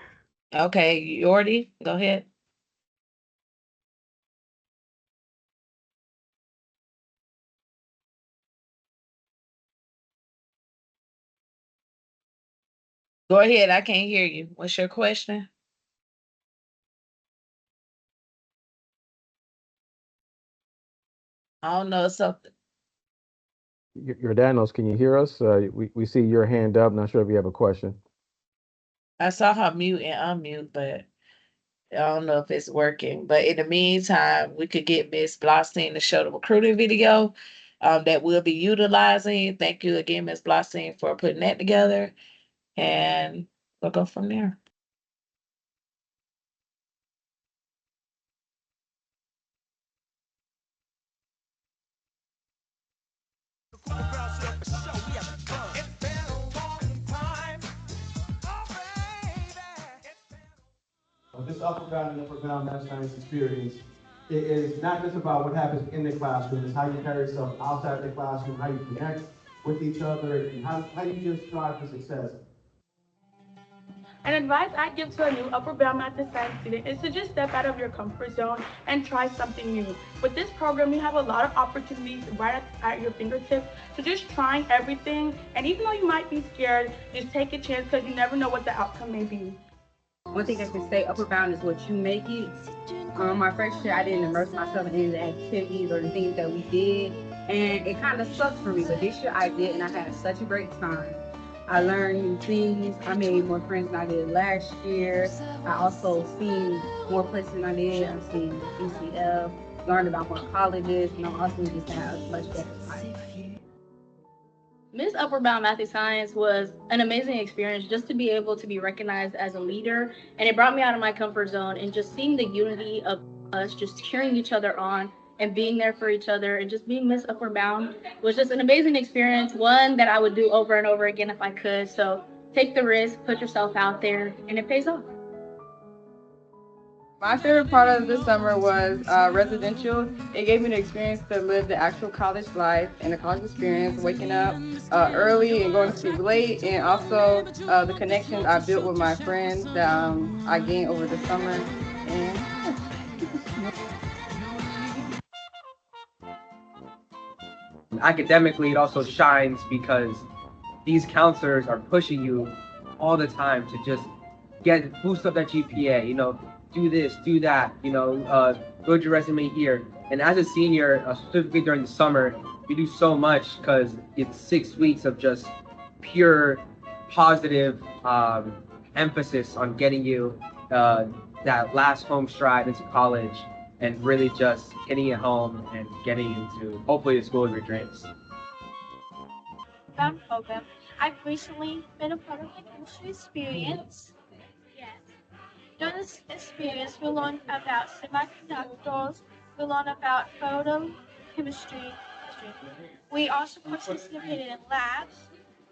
Okay, Yordi, go ahead. Go ahead. I can't hear you. What's your question? I don't know something. Danos, can you hear us? We see your hand up. Not sure if you have a question. I saw her mute and unmute, but I don't know if it's working. But in the meantime, we could get Miss Blossom to show the recruiting video that we'll be utilizing. Thank you again, Miss Blossom, for putting that together. And we'll go from there. This upper bound math science experience is not just about what happens in the classroom, it's how you carry yourself outside the classroom, how you connect with each other, and how you just strive for success. An advice I give to a new upper bound math and science student is to just step out of your comfort zone and try something new. With this program, you have a lot of opportunities right at your fingertips. So just trying everything, and even though you might be scared, just take a chance because you never know what the outcome may be. One thing I can say, upper bound is what you make it. My first year, I didn't immerse myself in the activities or the things that we did, and it kind of sucked for me. But this year, I did, and I had such a great time. I learned new things. I made more friends than I did last year. I also seen more places than I did. I've seen UCF, learned about more colleges, and I'm also just have much better time. Miss Upper Bound Math and Science was an amazing experience just to be able to be recognized as a leader. And it brought me out of my comfort zone and just seeing the unity of us just cheering each other on and being there for each other and just being Miss Upper Bound was just an amazing experience, one that I would do over and over again if I could. So take the risk, put yourself out there, and it pays off. My favorite part of this summer was residential. It gave me the experience to live the actual college life and the college experience, waking up early and going to sleep late, and also the connections I built with my friends that I gained over the summer. And academically, it also shines because these counselors are pushing you all the time to just boost up that GPA. Do this, do that. Build your resume here. And as a senior, specifically during the summer, you do so much because it's 6 weeks of just pure positive emphasis on getting you that last home stride into college and really just getting it home and getting into hopefully the school of your dreams. Bound program I've recently been a part of the chemistry experience. Yes. During this experience, we learned about semiconductors, we learned about photochemistry. We also participated in labs,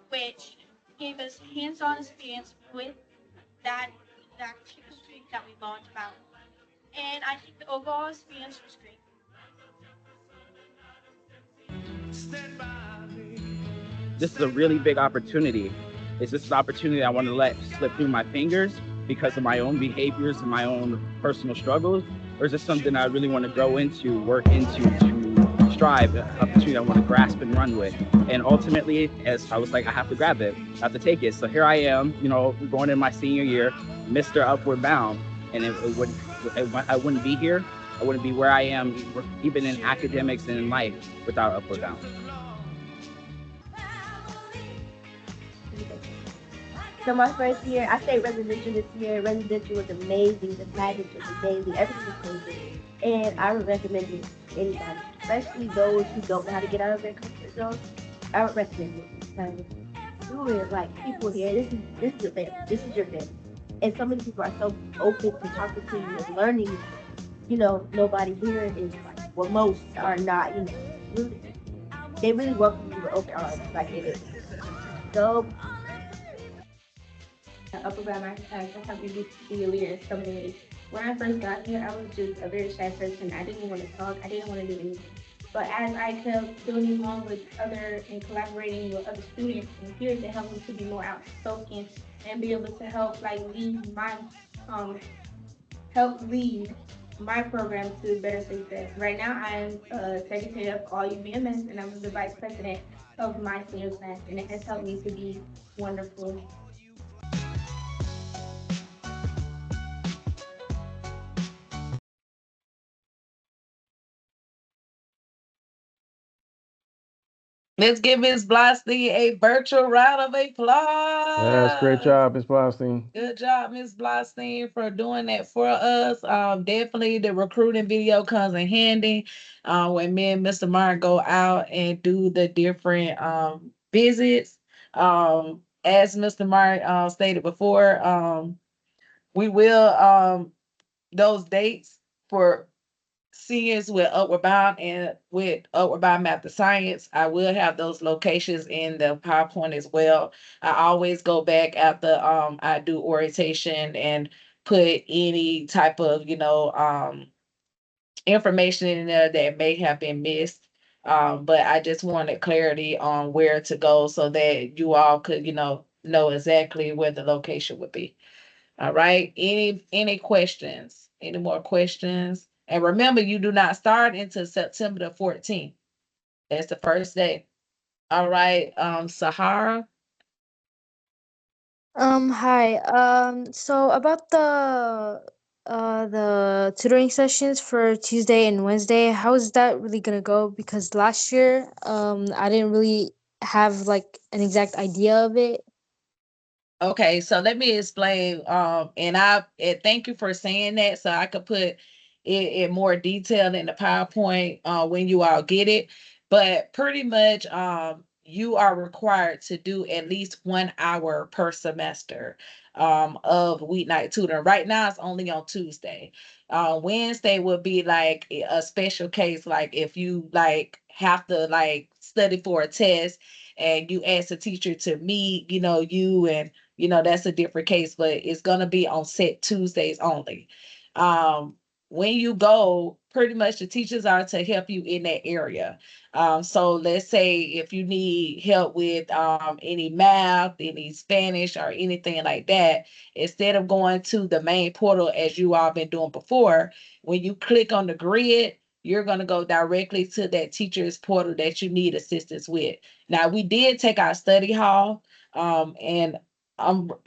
which gave us hands-on experience with that that chemistry that we learned about. And I think the overall experience was great. This is a really big opportunity. Is this an opportunity I want to let slip through my fingers because of my own behaviors and my own personal struggles? Or is this something I really want to grow into, work into, to strive, an opportunity I want to grasp and run with? And ultimately, as I was like, I have to grab it, I have to take it. So here I am, going in my senior year, Mr. Upward Bound. And I wouldn't be here. I wouldn't be where I am, even in academics and in life, without Upward Bound. So my first year, I stayed residential this year. Residential was amazing. The package was amazing. Everything was amazing. And I would recommend it to anybody, especially those who don't know how to get out of their comfort zone. I would recommend it because you are like people here. This is your family. This is your family. And so many people are so open to talking to you and learning. Nobody here is like, well, most are not. Really, they really welcome you with open arms, like it is. So upper grammar class that helped me be a leader in so many ways. When I first got here, I was just a very shy person. I didn't want to talk. I didn't want to do anything. But as I kept doing along with other and collaborating with other students and peers, it helped me to be more outspoken and be able to um help lead my program to better success. Right now, I am secretary of all UBMS, and I'm the vice president of my senior class, and it has helped me to be wonderful. Let's give Ms. Blosty a virtual round of Yes, great applause. job, Miss Blostein. Good job, Ms. Blostein, for doing that for us. Definitely the recruiting video comes in handy when me and Mr. Mark go out and do the different visits. As Mr. Mark stated before, we will those dates for seniors with Upward Bound and with Upward Bound Math and Science. I will have those locations in the PowerPoint as well. I always go back after I do orientation and put any type of information in there that may have been missed. But I just wanted clarity on where to go so that you all could know exactly where the location would be. All right. Any questions? Any more questions? And remember, you do not start until September the 14th. That's the first day. All right. Sahara. Hi. So about the tutoring sessions for Tuesday and Wednesday, how is that really gonna go? Because last year, I didn't really have like an exact idea of it. Okay, so let me explain. And thank you for saying that, so I could put it in more detail in the PowerPoint when you all get it. But pretty much, you are required to do at least 1 hour per semester of weeknight tutoring. Right now, it's only on Tuesday. Wednesday will be like a special case, like if you like have to like study for a test and you ask the teacher to meet, you and that's a different case, but it's gonna be on set Tuesdays only. Um, when you go, pretty much the teachers are to help you in that area. So let's say if you need help with any math, any Spanish, or anything like that, instead of going to the main portal as you all been doing before, when you click on the grid, you're going to go directly to that teacher's portal that you need assistance with. Now, we did take our study hall, and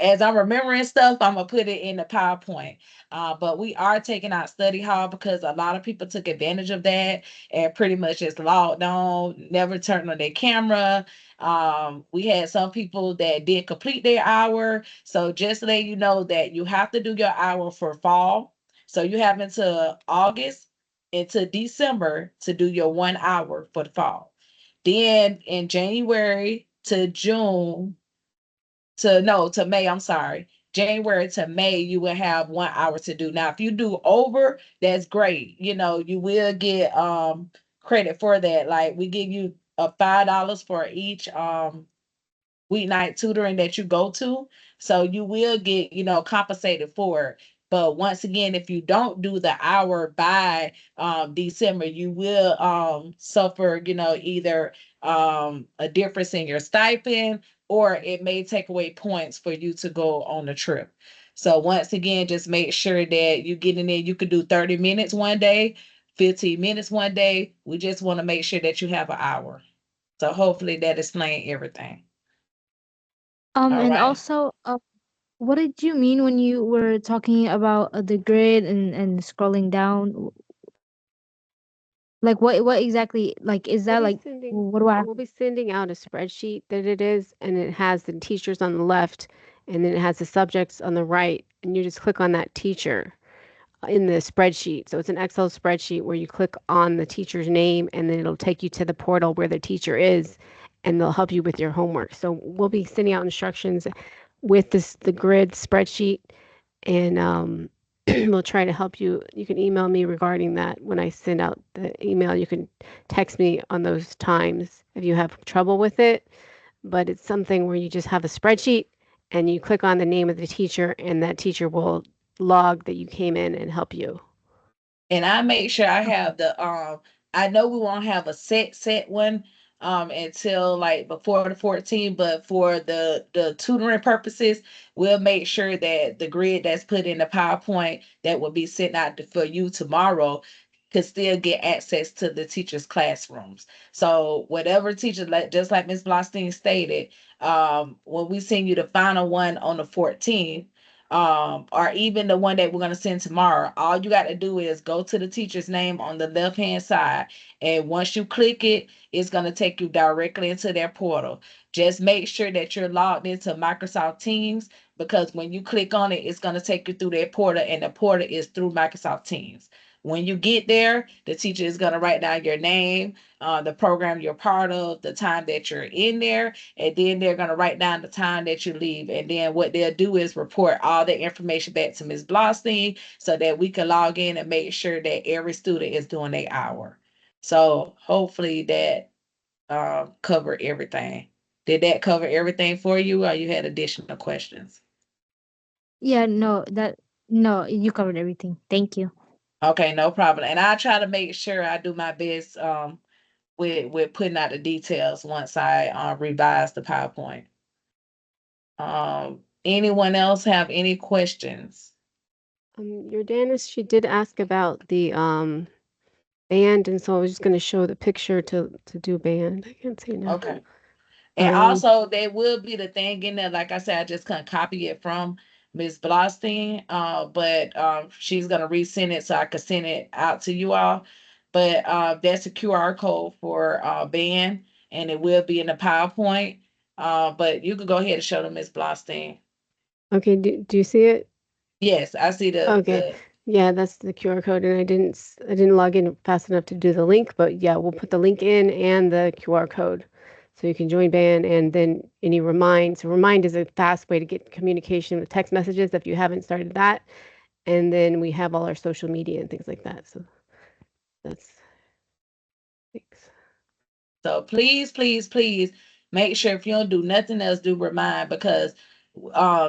as I'm remembering stuff, I'm gonna put it in the PowerPoint. But we are taking out study hall because a lot of people took advantage of that and pretty much just logged on, never turned on their camera. We had some people that did complete their hour. So just let you know that you have to do your hour for fall. So you have until August into December to do your 1 hour for the fall. Then in January to June to no to May, I'm sorry. January to May, you will have 1 hour to do. Now, if you do over, that's great. You will get credit for that. Like we give you a $5 for each weeknight tutoring that you go to. So you will get, compensated for it. But once again, if you don't do the hour by December, you will suffer, either a difference in your stipend, or it may take away points for you to go on the trip. So once again, just make sure that you get in there. You could do 30 minutes one day, 15 minutes one day. We just want to make sure that you have an hour. So hopefully that explains everything. All And right. also, what did you mean when you were talking about the grid and scrolling down? Like, what exactly? Like, is We'll that be like, sending what do I? we'll be sending out a spreadsheet that it is, and it has the teachers on the left, and then it has the subjects on the right, and you just click on that teacher in the spreadsheet. So it's an Excel spreadsheet where you click on the teacher's name, and then it'll take you to the portal where the teacher is, and they'll help you with your homework. So we'll be sending out instructions with the grid spreadsheet, and we'll try to help you. You can email me regarding that when I send out the email. You can text me on those times if you have trouble with it. But it's something where you just have a spreadsheet and you click on the name of the teacher, and that teacher will log that you came in and help you. And I make sure I have I know we won't have a set one until like before the 14th, but for the tutoring purposes, we'll make sure that the grid that's put in the PowerPoint that will be sent out for you tomorrow could still get access to the teachers' classrooms. So whatever teacher, like just like Ms. Blostein stated, when we send you the final one on the 14th, or even the one that we're going to send tomorrow, all you got to do is go to the teacher's name on the left hand side, and once you click it, it's going to take you directly into their portal. Just make sure that you're logged into Microsoft Teams, because when you click on it, it's going to take you through their portal, and the portal is through Microsoft Teams. When you get there, the teacher is going to write down your name, the program you're part of, the time that you're in there, and then they're going to write down the time that you leave. And then what they'll do is report all the information back to Ms. Blostein so that we can log in and make sure that every student is doing their hour. So hopefully that covered everything. Did that cover everything for you, or you had additional questions? Yeah, no, you covered everything. Thank you. Okay, no problem. And I try to make sure I do my best with putting out the details once I revise the PowerPoint. Anyone else have any questions? Your Janice, she did ask about the band, and so I was just going to show the picture to do band. I can't see now. Okay. And also, there will be the thing in there. Like I said, I just couldn't copy it from Miss Blostein, but she's gonna resend it so I could send it out to you all. But that's a QR code for band, and it will be in the PowerPoint. But you could go ahead and show them Miss Blostein. Okay, do you see it? Yes, I see Okay. the Yeah, that's the QR code, and I didn't log in fast enough to do the link, but yeah, we'll put the link in and the QR code, so you can join band, and then any remind. So remind is a fast way to get communication with text messages if you haven't started that, and then we have all our social media and things like that. So that's thanks. So please, please, please make sure if you don't do nothing else, do remind, because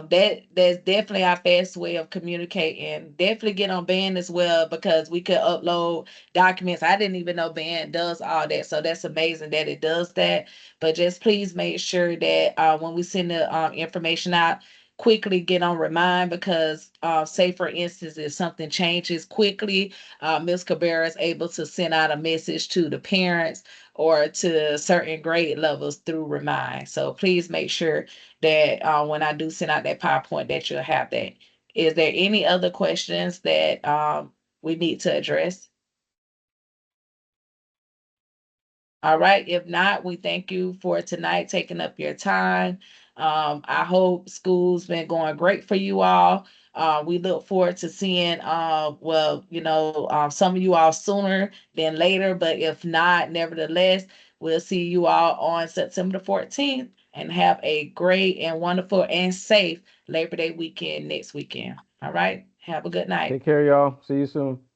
that's definitely our fast way of communicating. Definitely get on band as well, because we could upload documents. I didn't even know band does all that, so that's amazing that it does that. But just please make sure that when we send the information out, quickly get on remind, because say for instance, if something changes quickly, Ms. Cabrera is able to send out a message to the parents or to certain grade levels through Remind. So please make sure that when I do send out that PowerPoint, that you'll have that. Is there any other questions that we need to address? All right. If not, we thank you for tonight, taking up your time. I hope school's been going great for you all. We look forward to seeing, some of you all sooner than later, but if not, nevertheless, we'll see you all on September the 14th. and have a great and wonderful and safe Labor Day weekend next weekend. All right. Have a good night. Take care, y'all. See you soon.